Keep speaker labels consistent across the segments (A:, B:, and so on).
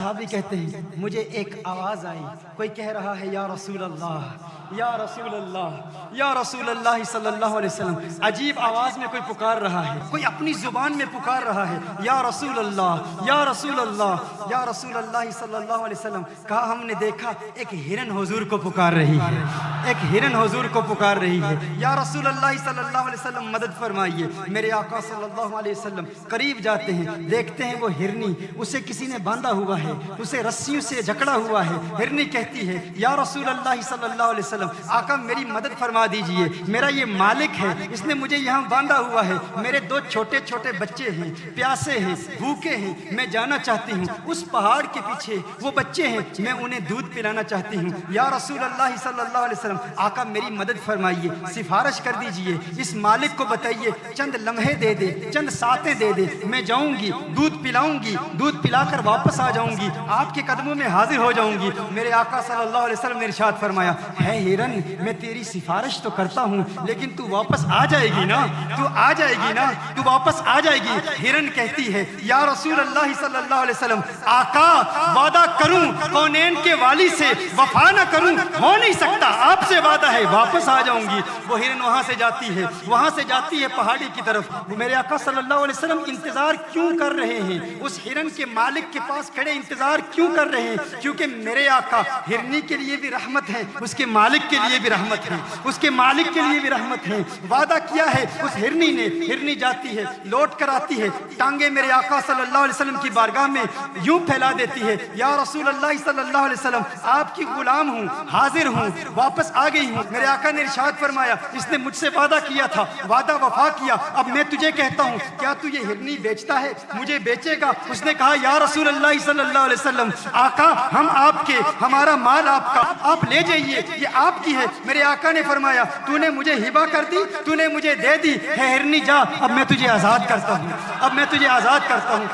A: صحابی کہتے ہیں مجھے ایک آواز آئی، کوئی کہہ رہا ہے یا رسول اللہ یا رسول اللہ یا رسول اللہ صلی اللہ علیہ وسلم۔ عجیب آواز میں کوئی پکار رہا ہے، کوئی اپنی زبان میں پکار رہا ہے یا رسول اللہ یا رسول اللہ یا رسول اللہ صلی اللہ علیہ وسلم۔ کہا ہم نے دیکھا ایک ہرن حضور کو پکار رہی ہے، ایک ہرن حضور کو پکار رہی ہے، یا رسول اللہ صلی اللہ علیہ وسلم مدد فرمائیے۔ میرے آقا صلی اللہ علیہ وسلم قریب جاتے ہیں، دیکھتے ہیں وہ ہرنی، اسے کسی نے باندھا ہوا ہے، اسے رسیوں سے جکڑا ہوا ہے۔ ہرنی کہتی ہے یا رسول اللہ صلی اللہ علیہ وسلم آقا میری مدد فرما دیجئے، میرا یہ مالک ہے، اس نے مجھے یہاں باندھا ہوا ہے، میرے دو چھوٹے چھوٹے بچے ہیں، پیاسے ہیں، بھوکے ہیں، میں جانا چاہتی ہوں اس پہاڑ کے پیچھے، وہ بچے ہیں، میں انہیں دودھ پلانا چاہتی ہوں۔ یا رسول اللہ صلی اللہ علیہ وسلم آقا میری مدد فرمائیے، سفارش کر دیجئے، اس مالک کو بتائیے چند لمحے دے دے، چند ساتیں دے دے، میں جاؤں گی، دودھ پلاؤں گی، دودھ پلا کر واپس آ جاؤں گی، آپ کے قدموں میں حاضر ہو جاؤں گی۔ میرے آقا صلی اللہ علیہ وسلم نے ارشاد فرمایا ہے ہرن میں تیری سفارش تو کرتا ہوں لیکن تو واپس آ جائے گی نا، تو آ جائے گی نا، تو واپس آ جائے گی۔ ہرن کہتی ہے یا رسول اللہ صلی اللہ علیہ وسلم آقا وعدہ کروں کونین کے والی سے وفا نہ کروں، ہو نہیں سکتا، آپ سے وعدہ ہے واپس آ جاؤں گی۔ وہ ہرن وہاں سے جاتی ہے پہاڑی کی طرف۔ میرے آقا صلی اللہ علیہ وسلم انتظار کیوں کر رہے ہیں؟ اس ہرن کے مالک کے پاس کھڑے انتظار کیوں کر رہے ہیں؟ کیونکہ میرے آقا ہرنی کے لیے بھی رحمت ہے، اس کے مالک کے لیے بھی رحمت ہے، اس کے مالک کے لیے بھی رحمت ہے۔ وعدہ کیا ہے اس ہرنی نے، ہرنی جاتی ہے، لوٹ کر آتی ہے، ٹانگیں میرے آقا صلی اللہ علیہ وسلم کی بارگاہ میں یوں پھیلا دیتی ہے یا رسول اللہ صلی اللہ علیہ وسلم آپ کی غلام ہوں، حاضر ہوں، واپس آ گئی ہوں۔ میرے آقا نے ارشاد فرمایا اس نے مجھ سے وعدہ کیا تھا، وعدہ وفا کیا، اب میں تجھے کہتا ہوں کیا تو یہ ہرنی بیچتا ہے، مجھے بیچے گا؟ اس نے کہا یا رسول اللہ صلی اللہ علیہ وسلم آقا ہم آپ کے، ہمارا مال آپ کا، آپ لے جائیے، یہ آپ کی ہے۔ میرے آقا نے فرمایا تو نے مجھے ہبہ کر دی، تو نے مجھے دے دی، ہے ہرنی جا، اب میں تجھے آزاد کرتا ہوں، اب میں تجھے آزاد کرتا ہوں۔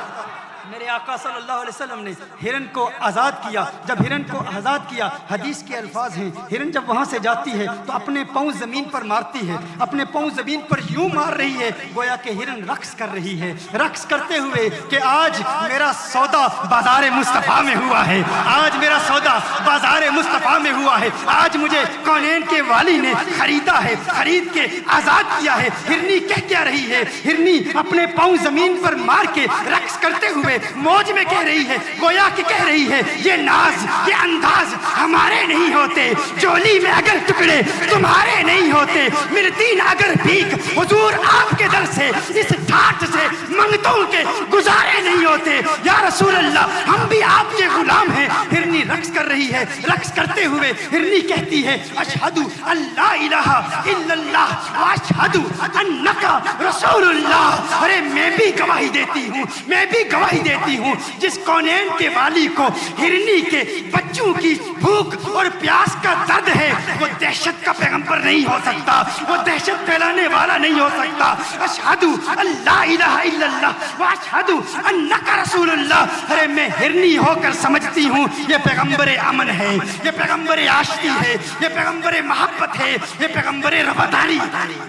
A: میرے آقا صلی اللہ علیہ وسلم نے ہرن کو آزاد کیا۔ جب ہرن کو آزاد کیا، حدیث کے الفاظ ہیں ہرن جب وہاں سے جاتی ہے تو اپنے پاؤں زمین پر مارتی ہے، اپنے پاؤں زمین پر یوں مار رہی ہے گویا کہ ہرن رقص کر رہی ہے، رقص کرتے ہوئے کہ آج میرا سودا بازار مصطفیٰ میں ہوا ہے، آج میرا سودا بازار مصطفیٰ میں ہوا ہے، آج مجھے کونین کے والی نے خریدا ہے، خرید کے آزاد کیا ہے۔ ہرنی کہہ کیا رہی ہے؟ ہرنی اپنے پاؤں زمین پر مار کے رقص کرتے ہوئے موج میں کہہ رہی ہے، گویا کہ کہہ رہی ہے یہ ناز، یہ انداز ہمارے نہیں ہوتے، جولی میں اگر ٹکڑے تمہارے نہیں ہوتے، ملتی نہ اگر بھیک حضور آپ کے در سے، اس ٹھاٹ سے منگتوں کے گزارے نہیں ہوتے۔ یا رسول اللہ ہم بھی آپ کے غلام ہیں۔ ہرنی رقص کر رہی ہے، رقص کرتے ہوئے ہرنی کہتی ہے اشہد ان لا الہ الا اللہ واشہد انک رسول اللہ۔ ارے میں بھی گواہی دیتی ہوں، میں بھی گواہی دیتی ہوں، جس کونین کے والی کو ہرنی کے بچوں کی بھوک اور پیاس کا درد ہے وہ دہشت کا پیغمبر نہیں ہو سکتا، وہ دہشت پھیلانے والا نہیں ہو سکتا۔ اشہد ان لا الہ الا اللہ واشہد انک رسول اللہ۔ ارے میں ہرنی ہو کر سمجھتی ہوں یہ پیغمبر امن ہے، یہ پیغمبر عاشقی ہے، یہ پیغمبر محبت ہے، یہ پیغمبر رواداری ہے۔